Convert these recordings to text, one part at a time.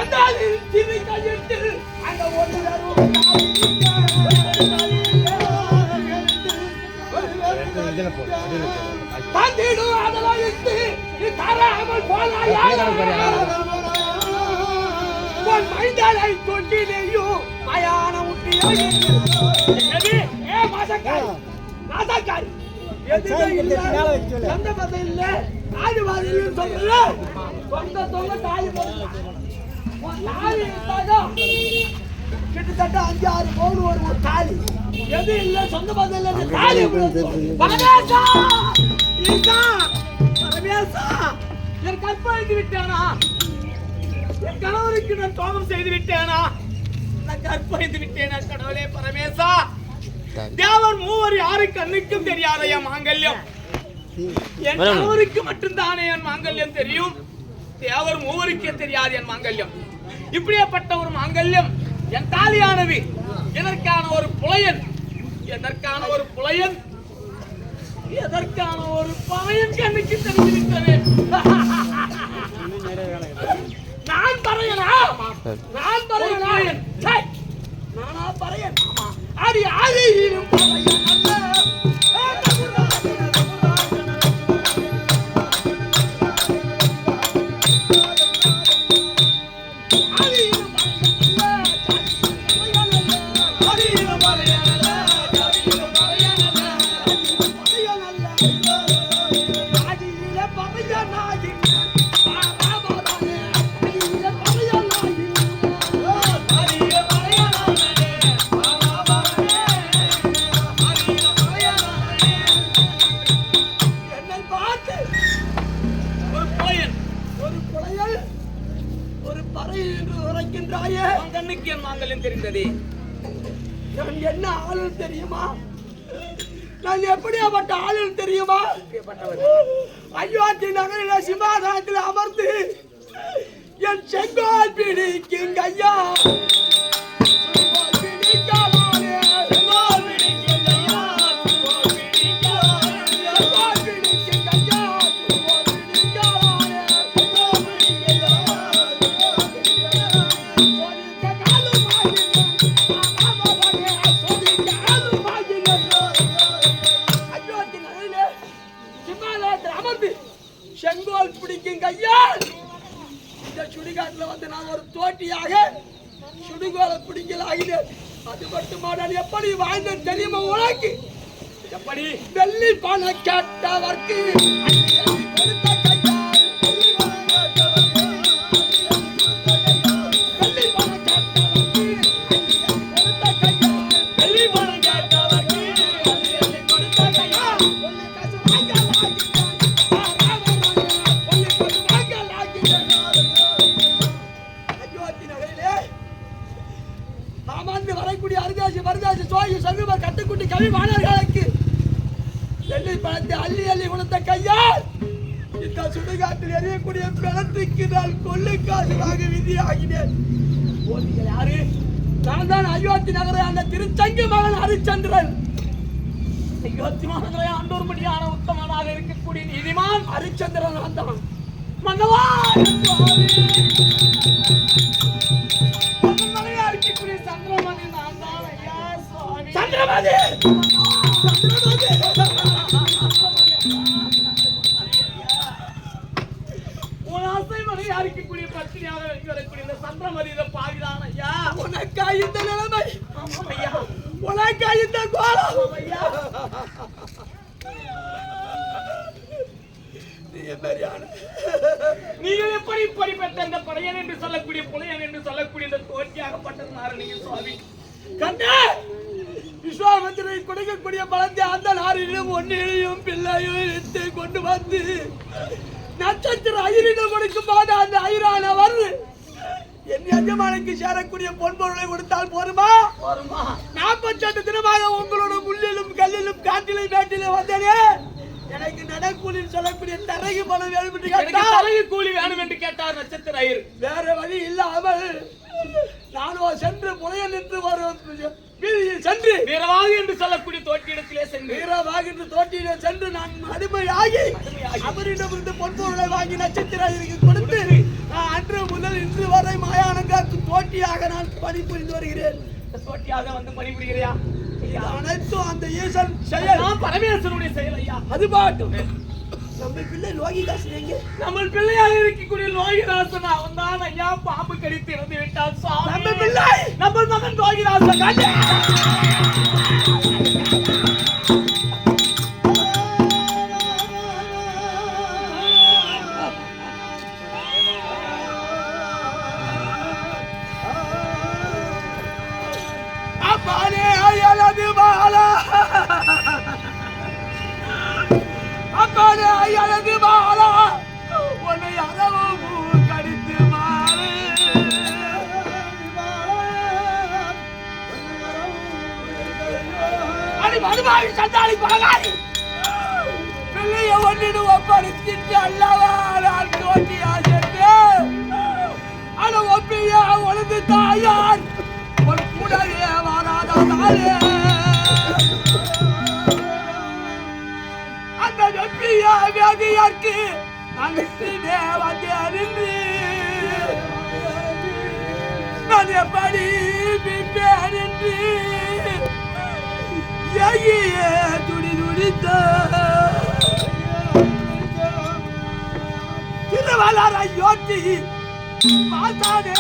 கண்டாலில் திரு கையிட்டு அந்த ஒன்று தந்திடும் அதலாயிட்டு நீ தராமல் போனாயா உன் மைந்தாலை தொண்டிலேயும் மயான முட்டியோ ஏ மாசக்காரி நாசக்காரி சொந்த பதம் இல்ல தாலி வாதில் சொல்றல சொந்த தொங்க தாலி தாலி கிட்டத்தட்ட 5-6 பவுன் ஒரு தாலி எது இல்ல சொந்த பதம் இல்ல தாலி பரமேசா ஈசா பரமேசா என் கற்பழித்து விட்டானா என் கணவருக்கு நான் துரோகம் செய்து விட்டேனா நான் கற்பழித்து விட்டேனா கடவுளே பரமேசா தேவன் மூவர் யாரு கண்ணுக்கும் தெரியாத என் மாங்கல்யம் என் கணவருக்கு மட்டும்தானே என் மாங்கல்யம் தெரியும் தேவர் மூவருக்கே தெரியாது என் மாங்கல்யம் இப்படியேப்பட்ட ஒரு மாங்கல்யம் என் தாலியானது எதற்கான ஒரு புலையன் கண்ணுக்கு தெரிவித்தது நான் பறையனா நானா பறையன் அடி ஆதியிலும் பறையன் என்ன ஆளு தெரியுமா நான் எப்படியாப்பட்ட ஆளு தெரியுமா அயோத்தி நகரில் சிம்மாசனத்தில் அமர்ந்து என் செங்கோல் பிடிக்கும் ஐயா செங்கோல் பிடிக்கும் கையால் இந்த சுடுகாட்டில் வந்து நான் ஒரு தோட்டியாக சுடுகோலை பிடிக்கலாகினேன். அது மட்டுமா நான் எப்படி வாழ்ந்தேன் தெரியுமா உனக்கு? எப்படி வெள்ளி பணம் கேட்டவர்க்கு வரக்கூடிய அரிதாசி மருதாசி சோழி சங்குவர் கட்டுக்குட்டி கவி மாணவர்களுக்கு வெள்ளி பணத்தை அள்ளி அள்ளி கொடுத்த கையால் இந்த சுடுகாட்டில் எறியக்கூடிய பிணத்துக்கு நான் கொள்ளுக்காசுவாக விதியாகினேன். யாரு? நான் தான் அயோத்தி நகர அந்த திருச்சங்கு மகன் ஹரிச்சந்திரன். அயோத்தி மகனை ஆண்டோர்படியான உத்தமனாக இருக்கக்கூடிய நீதிமான் ஹரிச்சந்திரன் வந்தவன். மன்னவா சந்திரமதி நான் தான் ஐயா சுவாமி. சந்திரமதி உன் ஆசை மனைவி அரிக்கக்கூடிய பத்தினியாக வரக்கூடிய இந்த சந்திரமதி இதை பாவிதான் ஐயா. உனக்கா இந்த நிலைமை? ஐயா உனக்கா இந்த கோலம்? ஐயா நீங்கள் எப்படி படிப்பட்ட இந்த படையன் என்று சொல்லக்கூடிய புலையன் என்று சொல்லக்கூடிய இந்த தோற்றியாகப்பட்டது நீங்கள் சுவாமி கண்டே விஸ்வாமித்திரை கொடுக்கக்கூடிய பலத்தை அந்த நாரிலும் ஒன்னிலையும் பிள்ளையும் எடுத்து கொண்டு வந்து நட்சத்திர ஐயரிடம் கொடுக்கும் போது அந்த ஐயரானவர் என் எஜமானுக்கு சேரக்கூடிய பொன்பொருளை கொடுத்தால் போருமா? 48 தினமாக உங்களோட முள்ளிலும் கல்லிலும் காட்டிலும் வேட்டிலும் வந்தனே. எனக்கு நடக்கூலி சொல்லக்கூடிய தரகு பணம் வேணும் என்று கேட்டார். தரகு கூலி வேணும் என்று கேட்டார் நட்சத்திர ஐயர். வேற வழி இல்லாமல் நானோ சென்று புலையன் என்று வரும் வீதியில் சென்று வீரவாக என்று சொல்லக்கூடிய தோட்டியிடத்திலே சென்று வீரவாக என்று தோட்டியிலே சென்று நான் அடிமையாகி அவரிடமிருந்து பொன்பொருளை வாங்கி நட்சத்திரம் கொடுத்து அன்று முதல் இன்று வரை மாயானங்காக்கு தோட்டியாக நான் பணிபுரிந்து வருகிறேன். தோட்டியாக வந்து பணிபுரிகிறியா? அனைத்தும் அந்த ஈசன் செயல், பரமேஸ்வரனுடைய செயல் ஐயா. அது பாட்டும் நம்ம பிள்ளை லோகிதாசன் எங்க? நம்ம பிள்ளையாக இருக்கக்கூடிய லோகிதாசன் அவன் தான் ஐயா. பாம்பு கடித்து இறந்து விட்டான் சுவாமி. நம்ம பிள்ளை நம்ம மகன் லோகிதாசன் காட்டு. அப்பானே அயலது பாலா, அப்பானே அயலது பாலா, உன்னை அரவும் கடித்து மாறு. அடி மதுபாவி சண்டாளி பகலாரி, பிள்ளைய ஒன்றிடு ஒப்படைத்திட்டு அல்லவா நான் தோட்டியா சென்று அட ஒப்பியா ஒழுந்து தாயார் ஒரு கூடவே வராதாலே அந்த வெப்பியா வேதியார்க்கு அங்கிட்டே வந்தேன். நான் எப்படி பின்பேன் என்று ஏகியே துடி துடித்த திருவள்ளாரை யோட்டி பார்த்தானே.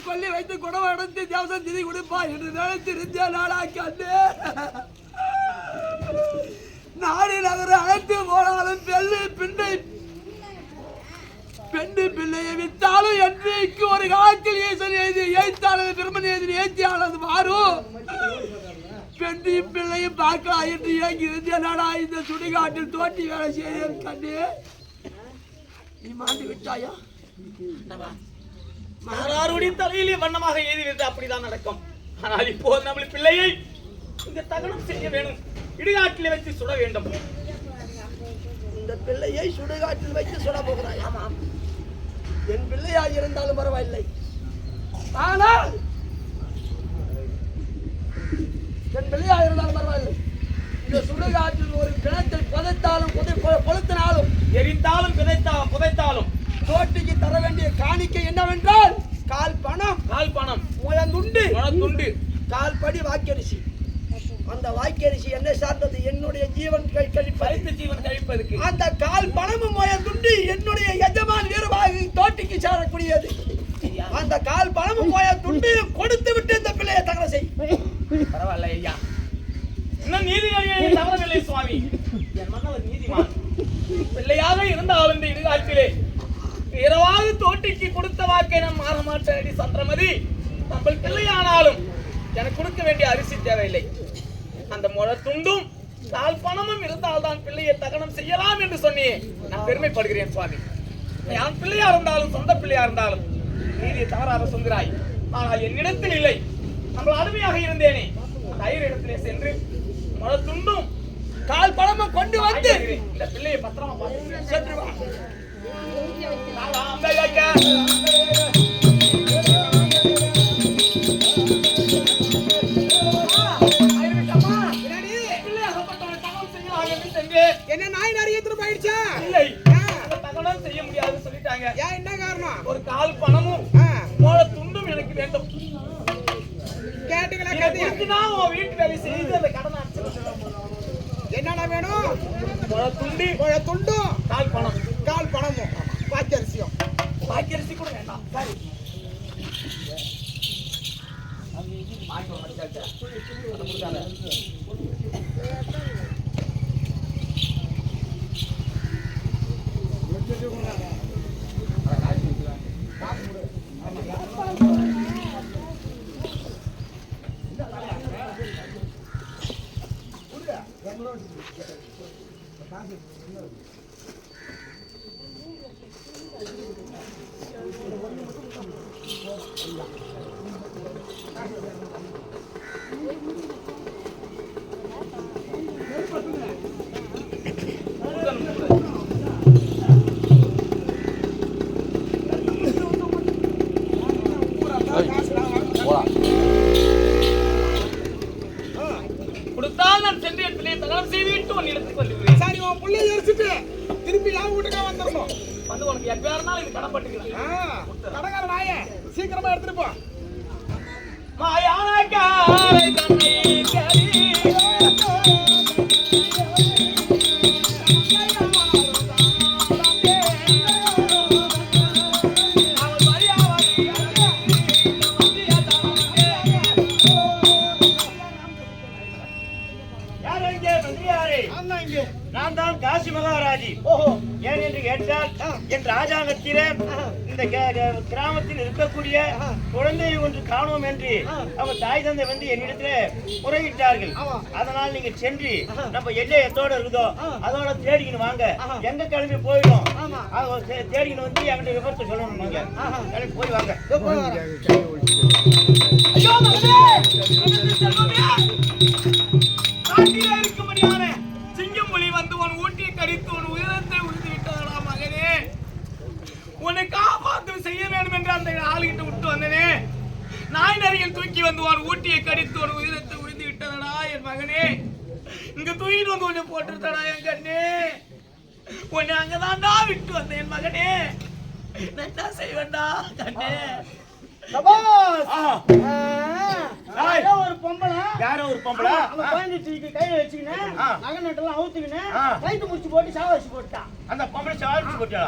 கொல்லி வைத்து குடவை அடைத்து தேவசம் திதி கொடுப்பா என்று நினைத்திருந்த நாளாக்கண்டு நாடு நகர அழைத்து போனாலும் பெண்ணு பிள்ளையை வித்தாலும் என்றைக்கு ஒரு காலத்தில் ஈசன் எழுதி ஏய்த்தானது பெருமன் எழுதி ஏற்றியானது மாறும். பெண்ணி பிள்ளையும் பார்க்கலாம் என்று ஏங்கி இருந்தேனாடா இந்த சுடுகாட்டில் தோட்டி வேலை செய்ய கண்டு நீ மாண்டு விட்டாயா? யாருடைய தலையிலே வண்ணமாக எழுதி அப்படிதான் நடக்கும். ஆனால் இப்போது நம்ம பிள்ளையை இந்த தகனம் செய்ய வேணும். இடுகாட்டில் வைத்து சுட வேண்டும். இந்த பிள்ளையை சுடுகாட்டில் வைத்து சுட போகிறாய்? ஆமாம், என் பிள்ளையாக இருந்தாலும் பரவாயில்லை. ஆனால் என் பிள்ளையாக இருந்தாலும் பரவாயில்லை. இந்த சுடுகாட்டில் ஒரு பிணத்தை புதைத்தாலும் கொளுத்தினாலும் எரிந்தாலும் புதைத்தாலும் தோட்டிக்கு தர வேண்டிய காணிக்கை என்னவென்றால் கால் பணம் முழந்துண்டு கால் படி வாக்கரிசி. அந்த வாக்கரிசி என்ன சார்ந்தது? என்னுடைய ஜீவன் கழிப்பதற்கு. அந்த கால் பணமும் முழந்துண்டு என்னுடைய எஜமான் வீரவாகி தோட்டிக்கு சேரக்கூடியது. அந்த கால் பணமும் முழந்துண்டு கொடுத்து விட்டு இந்த பிள்ளையை தகன செய். பரவாயில்ல ஐயா, இன்னும் நீதியை தவறவில்லை சுவாமி. என் மன்னவர் நீதிமான். பிள்ளையாக இருந்தாலும் இந்த இடுகாட்டிலே இரவாக தோட்டிக்கு கொடுத்த வாக்கை நான் மாற மாட்டேன். சந்திரமதி, நம்ம பிள்ளையானாலும் எனக்கு கொடுக்க வேண்டிய அரிசி தேவையில்லை. அந்த முழத்துண்டும் கால் பணமும் இருந்தால்தான் பிள்ளையை தகனம் செய்யலாம் என்று சொன்னியே, நான் பெருமைப்படுகிறேன் சுவாமி. என் பிள்ளையா இருந்தாலும் சொந்த பிள்ளையா இருந்தாலும் நீதியை தவறாக சொல்கிறாய். ஆனால் என்னிடத்தில் இல்லை. நம்ம அருமையாக இருந்தேனே, தயிர் இடத்திலே சென்று முழத்துண்டும் கால் பணமும் கொண்டு வந்து இந்த பிள்ளையை பத்திரமா பார்த்து சென்று வா. என்ன நாய் நிறைய போயிடுச்சா? இல்லை, தகனம் செய்ய முடியாது சொல்லிட்டாங்க. என்ன காரணம்? ஒரு கால் பணமும் துண்டும் எனக்கு வேண்டும். கேட்டுங்களா? வீட்டு வேலை செய்து அந்த கடனை என்னென்ன வேணும்? துண்டும் கால் பணமும் வாக்கரிசி கொடுத்தால் நான் சென்று என் பிள்ளையை தகனம் செய்துவிட்டு உன் இடத்துக்கு வந்துவிடுவேன். சரி, உன் பிள்ளைய எரிச்சிட்டு திருப்பி என் வீட்டுக்கா வந்துடணும். வந்து உனக்கு எப்ப இருந்தாலும் இது கடன்பட்டுக்கிறேன். கடகார நாயே, சீக்கிரமா எடுத்துட்டு போ. மாயானக்காரை தன்னை கரி நான் தான் காசி மகாராஜி. ஏன் என்று கேட்டால் என் ராஜாங்கத்திலே இந்த கிராமத்தில் இருக்கக்கூடிய குழந்தையை ஒன்று காணோம் என்று அவர் தாய் தந்தை வந்து என்னிடத்தில் முறையிட்டார்கள். அதனால் நீங்க சென்று நம்ம எல்லை எத்தோட இருக்குதோ அதோட தேடிக்கணும் வாங்க. எங்க கிளம்பி போயிடும் தேடிக்கணும் வந்து என்கிட்ட விபரத்தை சொல்லணும். வாங்க கிளம்பி போய் வாங்க. உன்னை காப்பாற்று செய்ய வேண்டும் என்று அந்த ஆளுகிட்ட விட்டு வந்தனே. நாய் நரியில் தூக்கி வந்து உன் ஊட்டியை கடித்து ஒரு உயிரத்தை உறுதி விட்டதடா என் மகனே. இங்க தூக்கிட்டு வந்து உன்னை போட்டுருத்தடா என் கண்ணே. உன்னை அங்கதான்டா விட்டு வந்த என் மகனே. என்ன செய்வேண்டா கண்ணே. ஒரு பொம்பளை யாரோ ஒரு பொம்பளை கையில வச்சுக்கினேன் நகை நட்டெல்லாம் அவுத்துக்கினேன் கைத்து முடிச்சு போட்டு சாவாசி போட்டான். அந்த பொம்பளை சாவாசி போட்டா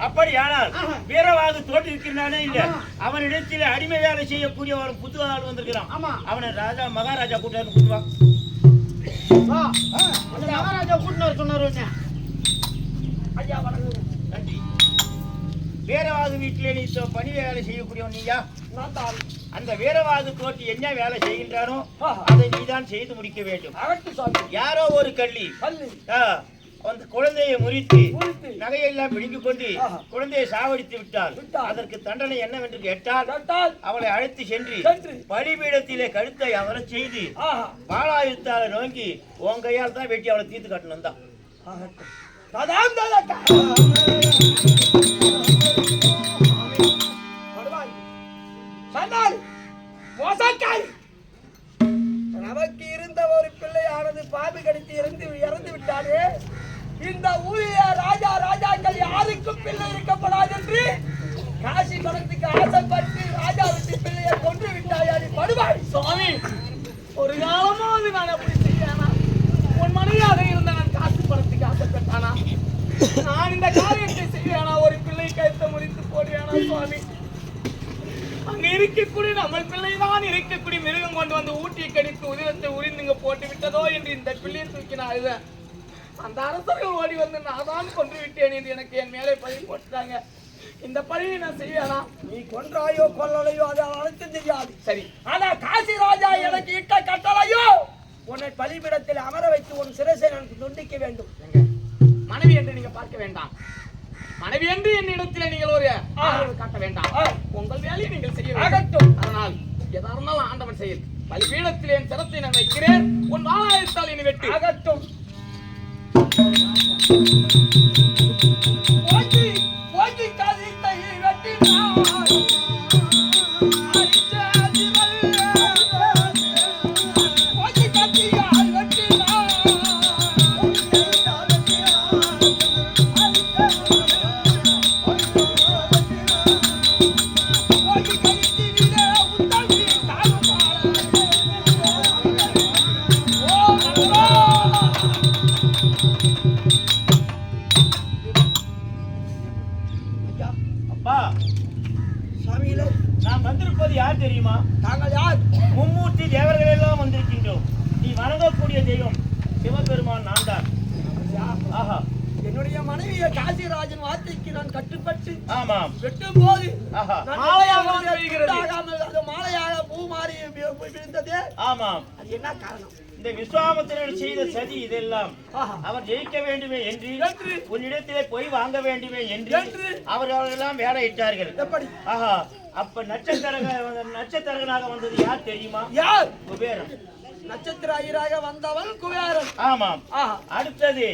அப்படி ஆனால் வீரவாது தோட்டி இருக்கிறானே இல்ல அவனிடத்தில் அடிமை வேலை செய்யக்கூடிய ஒரு புது ஆள் வந்திருக்கிறான். அவனை ராஜா மகாராஜா கூட்டாரு கூட்டுவான். மகாராஜா கூட்டினார் சொன்னார். ஐயா வணக்கம். நன்றி. வீரவாது வீட்டிலே நீ பணி வேலை செய்யக்கூடியவன் நீயா? அந்த வீரவாது தோட்டி என்ன வேலை செய்கின்றானோ அதை நீதான் செய்து முடிக்க வேண்டும். யாரோ ஒரு கள்ளி அந்த குழந்தையை முறித்து நகையெல்லாம் பிடிங்கிக் கொண்டு குழந்தையை சாவடித்து விட்டால் அதற்கு தண்டனை என்னவென்று கேட்டால் அவளை அழைத்து சென்று பலிபீடத்திலே கழுத்தை அவரை செய்து பாலாயுத்தால நோக்கி உன் கையால் தான் வெட்டி அவளை தீர்த்து காட்டணும் தான். நமக்கு இருந்த ஒரு பிள்ளையானது பாம்பு கடித்து இறந்து விட்டாலே. இந்த ஊழிய ராஜாக்கள் யாருக்கும் பிள்ளை இருக்கப்படாது என்று காசி பணத்துக்கு ஆசைப்பட்டு ராஜா விட்டு பிள்ளையை கொன்று விட்டாயாடி படுவாய். சுவாமி, ஒரு காலமாவது நான் அப்படி செய்யனா? உன் மனைவியாக இருந்த நான் காசு பணத்துக்கு ஆசைப்பட்டானா? நான் இந்த காரியத்தை செய்வேனா? ஒரு பிள்ளை கைத்த முறித்து போடுவேனா சுவாமி? அங்க இருக்கக்கூடிய நம்ம பிள்ளைதான் இருக்கக்கூடிய மிருகம் கொண்டு வந்து ஊட்டியை கடித்து உதிரத்தை உரிந்துங்க போட்டு விட்டதோ என்று இந்த பிள்ளையை தூக்கி நான் அழுதேன். அந்த அரசர்கள் ஓடி வந்து நான் தான் கொன்று விட்டேன் என்று எனக்கு என் மேலே பழி போட்டுட்டாங்க. இந்த பழியை நான் செய்வேனா? நீ கொன்றாயோ கொல்லலையோ அது அனைத்தும் தெரியாது. சரி, ஆனா காசி ராஜா எனக்கு இட்ட கட்டளையோ உன்னை பலிபீடத்தில் அமர வைத்து உன் சிரசை எனக்கு துண்டிக்க வேண்டும். மனைவி என்று நீங்க பார்க்க வேண்டாம். மனைவி என்று என்னிடத்தில் நீங்கள் ஒரு ஆதரவு காட்ட வேண்டாம். உங்கள் வேலையை நீங்கள் செய்ய வேண்டும். அதனால் எதா இருந்தாலும் ஆண்டவன் செயல். பலிபீடத்தில் என் சிரத்தை நான் வைக்கிறேன். உன் வாழாயத்தால் என்னை வெட்டு. அகட்டும். எல்லாம் நான் தான். ஆஹா. என்னுடைய மனைவியை காசிராஜன் வார்த்தைக்கு நான் கட்டுப்பட்டு ஆமாம். வெட்டும் போது ஆஹா. மாலையாக வந்து விழுகிறது. அது மாலையாக பூ மாறி விழுந்ததே. ஆமாம். அது என்ன காரணம்? இந்த விஸ்வாமித்திரன் செய்த சதி இதெல்லாம் ஆஹா. அவர் ஜெயிக்க வேண்டுமே என்று என்று. உன்னிடத்திலே போய் வாங்க வேண்டுமே என்று என்று. அவர்களெல்லாம் வேலையிட்டார்கள். எப்படி? ஆஹா. அப்ப நட்சத்திரனாக வந்தது யார் தெரியுமா? யார்? குபேரன். நட்சத்திர ஐயராக வந்தவன் குபேரன். ஆமாம். ஆஹா. அடுத்தது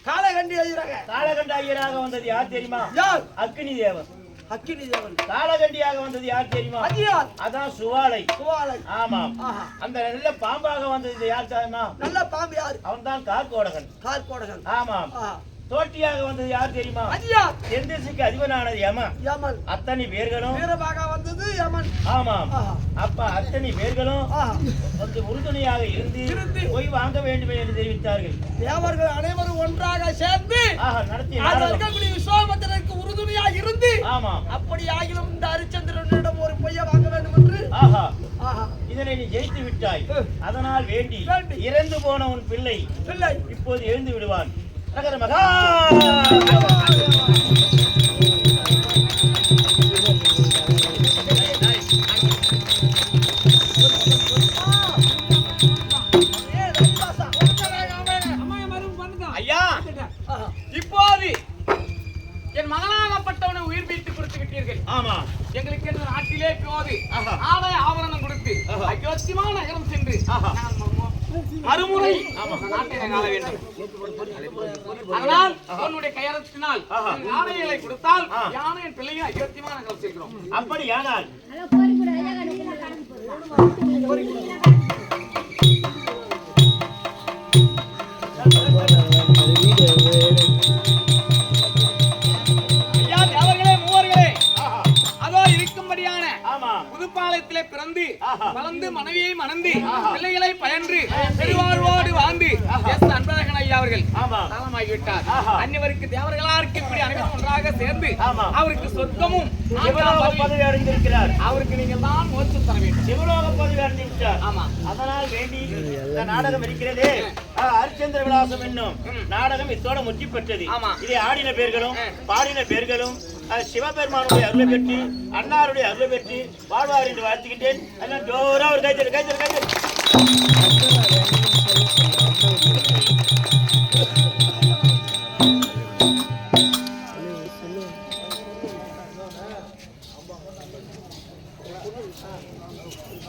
காலகண்டி ஐயராக காலகண்ட ஐயராக வந்தது யார் தெரியுமா? யார்? அக்னி தேவன். அக்கினி தேவன். காலகண்டியாக வந்தது யார் தெரியுமா? அது யார்? அதான் சுவாலை. சுவாலை. ஆமாம். ஆஹா. அந்த நல்ல பாம்பாக வந்தது யார் தெரியுமா? நல்ல பாம்பு யார்? அவன் தான் கார்கோடகன். கார்கோடகன். ஆமாம். ஆஹா. தோட்டியாக வந்தது யார் தெரியுமா? அது யார்? தென்திசைக்கு அதிபனானது யமன். யமன். அத்தனை பேர்களும் வீரமாக வந்தது யமன். ஆமாம். ஆஹா. அப்ப அத்தனை பேர்களும் ஆஹா. வந்து உறுதுணையாக இருந்து போய் வாங்க வேண்டுமே என்று தெரிவித்தார்கள். தேவர்கள் அனைவரும் ஒன்றாக சேர்ந்து ஆஹா. நடத்திய அதில் நாடகம். இருக்கக்கூடிய விஸ்வாமித்திரருக்கு உறுதுணையாக இருந்து ஆமாம். அப்படி ஆகிலும் இந்த ஹரிச்சந்திரனிடம் ஒரு பொய்யை வாங்க வேண்டும் என்று ஆஹா. ஆஹா. இதனை நீ ஜெயித்து விட்டாய். அதனால் வேண்டி இறந்து போன உன் பிள்ளை பிள்ளை இப்போது எழுந்து விடுவான். நகர மகா ஐயா, இப்போது என் மகனாகப்பட்டவனை உயிர் மீட்டு கொடுத்து விட்டீர்கள். ஆமா. எங்களுக்கு என்று நாட்டிலே போது ஆஹா. ஆடை ஆபரணம் கொடுத்து ஆஹா. அயோத்தியமான நகரம் சென்று ஆஹா. மறுமுறை இந்த நாட்டை ஆள வேண்டும். அதனால் உன்னுடைய கையெழுத்தினால் ஆடைகளை கொடுத்தால் யானை என் பிள்ளையை அயோத்தியமான நகரம் செல்கிறோம். அப்படியானால் ஐயா, தேவர்களே, மூவர்களே, அதோ இருக்கும்படியான ஆமா. புதுப்பாளையத்திலே பிறந்து ஆஹா. வளர்ந்து மனைவியை மணந்து பிள்ளைகளை பயன்று பெருவாழ்வோடு வாழ்ந்து எஸ் அன்பழகன் ஐயா அவர்கள் ஆமா. காலமாகிவிட்டார். ஆஹா. அந்நியவருக்கு தேவர்களாருக்கு இப்படி அனைவரும் ஒன்றாக சேர்ந்து ஆமா. அவருக்கு சொர்க்கமும் சிவலோக பதவி அடைந்திருக்கிறார். அவருக்கு நீங்கள் தான் மோட்சம் தர வேண்டும். சிவலோக பதவி அடைந்திருக்கிறார். ஆமா. அதனால் வேண்டி இந்த நாடகம் இருக்கிறதே ஹரிச்சந்திர விலாசம் என்னும் நாடகம் இத்தோட முற்றி பெற்றது. ஆமா. இதை ஆடின பேர்களும் பாடின பேர்களும் சிவபெருமானுடைய அருளை பெற்று அன்னாருடைய அருளை பெற்று வாழ்வார் என்று வாழ்த்துகின்றேன். ஜோரா ஒரு கைத்தறி கைத்தறி கைத்தறி